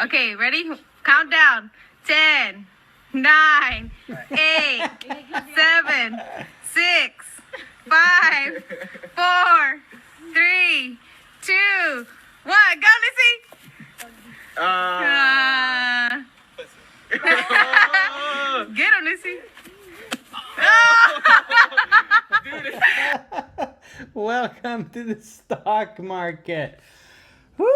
Okay, ready? Countdown. 10, 9, 8, 7, 6, 5, 4, 3, 2, 1. Go, Lizzie. Get him, Lizzie. Welcome to the stock market. Woo!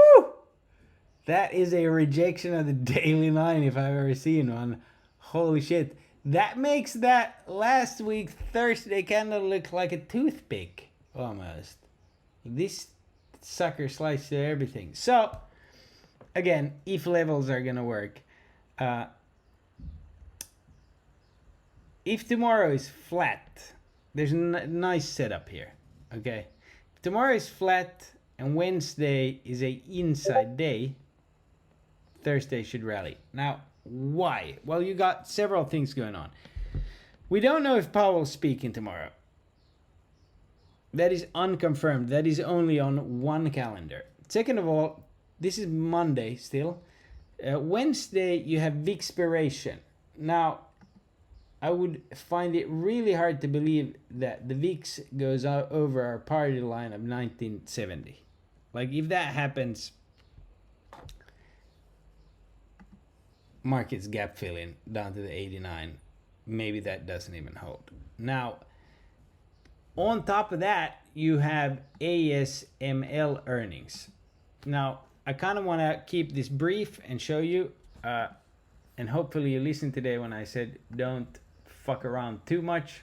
That is a rejection of the daily line if I've ever seen one. Holy shit. That makes that last week Thursday candle look like a toothpick almost. This sucker sliced through everything. So, again, if levels are gonna work, if tomorrow is flat, there's a nice setup here. Okay, if tomorrow is flat and Wednesday is a inside day, Thursday should rally. Now, why? Well, you got several things going on. We don't know if Powell's speaking tomorrow. That is unconfirmed. That is only on one calendar. Second of all, this is Monday still. Wednesday, you have Vixpiration. Now, I would find it really hard to believe that the VIX goes out over our party line of 1970. Like, if that happens, market's gap filling down to the 89. Maybe that doesn't even hold. Now, on top of that, you have ASML earnings. Now, I kind of want to keep this brief and show you, and hopefully you listened today when I said don't fuck around too much.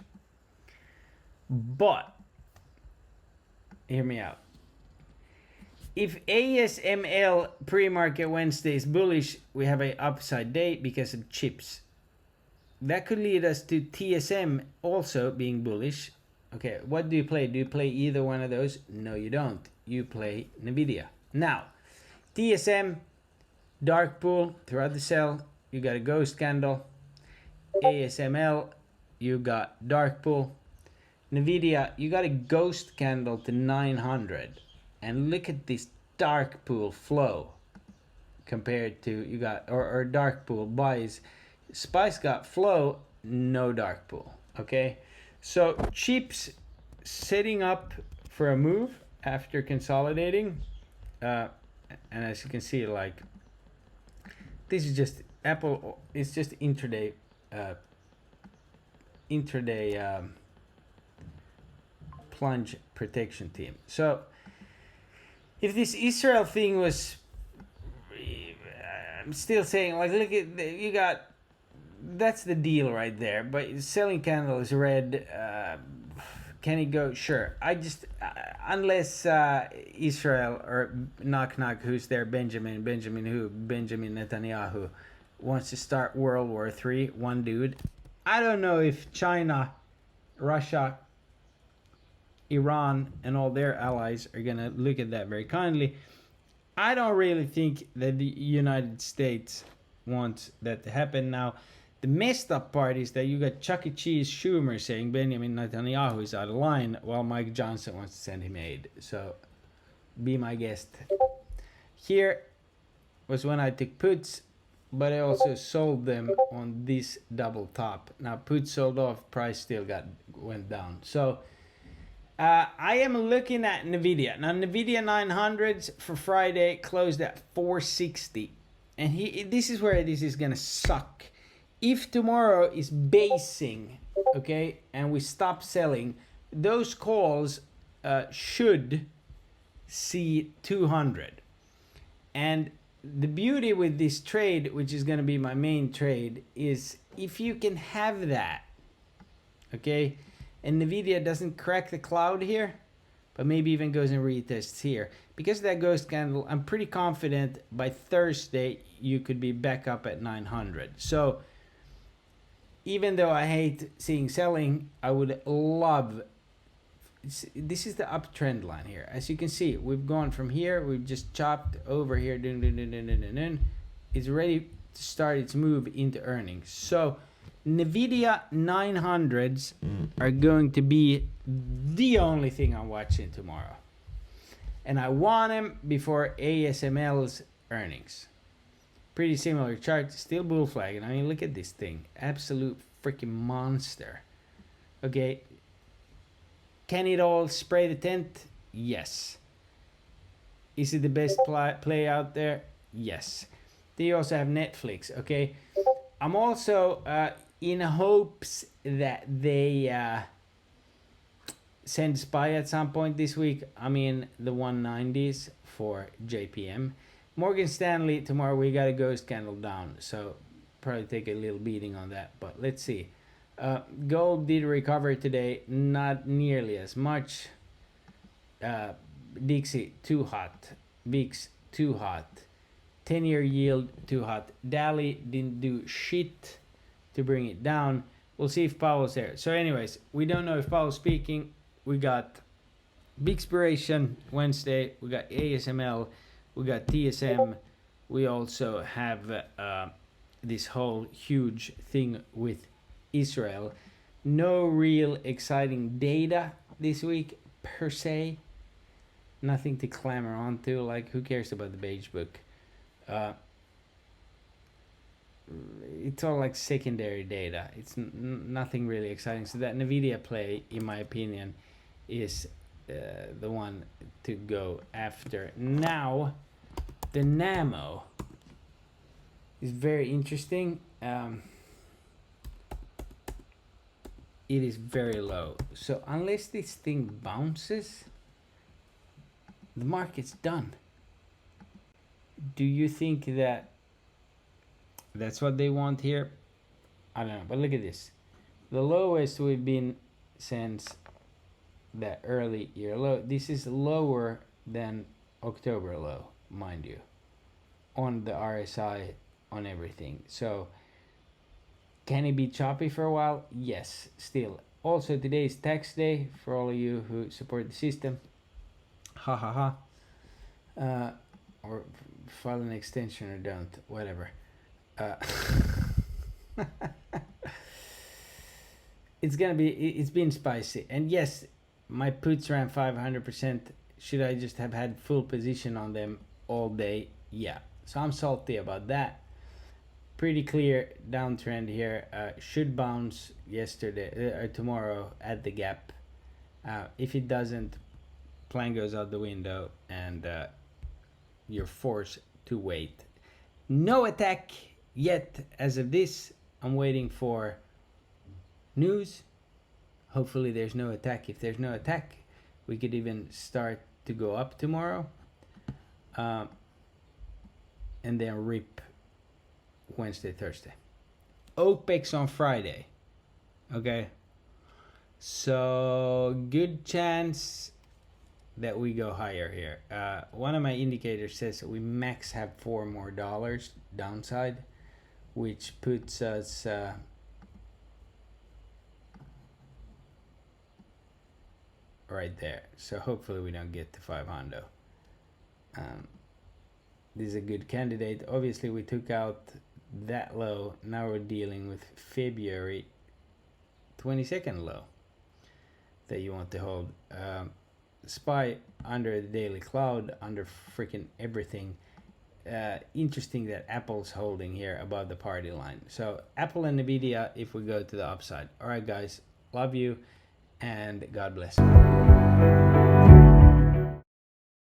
But, hear me out. If ASML pre-market Wednesday is bullish, we have an upside day because of chips. That could lead us to TSM also being bullish. Okay, what do you play? Do you play either one of those? No, you don't. You play NVIDIA. Now, TSM, dark pool throughout the sell. You got a ghost candle. ASML, you got dark pool. NVIDIA, you got a ghost candle to 900. And look at this dark pool flow compared to you got or dark pool buys. Spice got flow, no dark pool. Okay, so chips setting up for a move after consolidating, and as you can see, like this is just Apple. It's just intraday plunge protection team. So if this Israel thing was, I'm still saying, like, look at you got, that's the deal right there. But selling candle is red. Can it go? Sure. I just unless Israel or knock who's there, Benjamin Netanyahu wants to start World War III. One dude. I don't know if China, Russia, Iran and all their allies are going to look at that very kindly. I don't really think that the United States wants that to happen. Now, the messed up part is that you got Chuck E. Cheese Schumer saying Benjamin Netanyahu is out of line while Mike Johnson wants to send him aid. So, be my guest. Here was when I took puts, but I also sold them on this double top. Now, puts sold off, price still went down. So, I am looking at NVIDIA. Now, NVIDIA 900s for Friday closed at 460. And this is where this is going to suck. If tomorrow is basing, okay, and we stop selling, those calls should see 200. And the beauty with this trade, which is going to be my main trade, is if you can have that, okay, and NVIDIA doesn't crack the cloud here, but maybe even goes and retests here. Because of that ghost candle, I'm pretty confident by Thursday you could be back up at 900. So even though I hate seeing selling, I would love, this is the uptrend line here. As you can see, we've gone from here, we've just chopped over here, it's ready to start its move into earnings. So NVIDIA 900s are going to be the only thing I'm watching tomorrow. And I want them before ASML's earnings. Pretty similar chart. Still bull flagging. I mean, look at this thing. Absolute freaking monster. Okay. Can it all spray the tent? Yes. Is it the best play out there? Yes. Then you also have Netflix. Okay. I'm also in hopes that they send SPY at some point this week. I'm in the 190s for JPM. Morgan Stanley, tomorrow we got a ghost candle down, so probably take a little beating on that, but let's see. Gold did recover today, not nearly as much. Dixie, too hot. VIX, too hot. 10-year yield, too hot. Dali didn't do shit to bring it down. We'll see if Powell's there. So anyways, we don't know if Powell's speaking. We got big expiration Wednesday. We got ASML. We got TSM. We also have this whole huge thing with Israel. No real exciting data this week per se. Nothing to clamor onto. Like, who cares about the beige book? It's all like secondary data. It's nothing really exciting. So that Nvidia play, in my opinion, is the one to go after. Now, the NAMO is very interesting. It is very low. So unless this thing bounces, the market's done. Do you think that that's what they want here? I don't know, but look at this. The lowest we've been since that early year low. This is lower than October low, mind you, on the RSI, on everything. So can it be choppy for a while? Yes, still. Also, today is tax day for all of you who support the system. Ha ha ha. Or file an extension or don't, whatever. It's been spicy. And yes, my puts ran 500%. Should I just have had full position on them all day? Yeah. So I'm salty about that. Pretty clear downtrend here. Should bounce yesterday or tomorrow at the gap. If it doesn't, plan goes out the window and you're forced to wait. No attack yet as of this. I'm waiting for news. Hopefully there's no attack. If there's no attack, we could even start to go up tomorrow. And then rip Wednesday, Thursday. OPEX on Friday. Okay. So good chance that we go higher here. One of my indicators says we max have $4 more downside, which puts us right there. So hopefully we don't get to 500. This is a good candidate. Obviously we took out that low. Now we're dealing with February 22nd low that you want to hold. SPY under the daily cloud, under freaking everything. Interesting that Apple's holding here above the party line. So Apple and Nvidia if we go to the upside. All right guys, love you and God bless.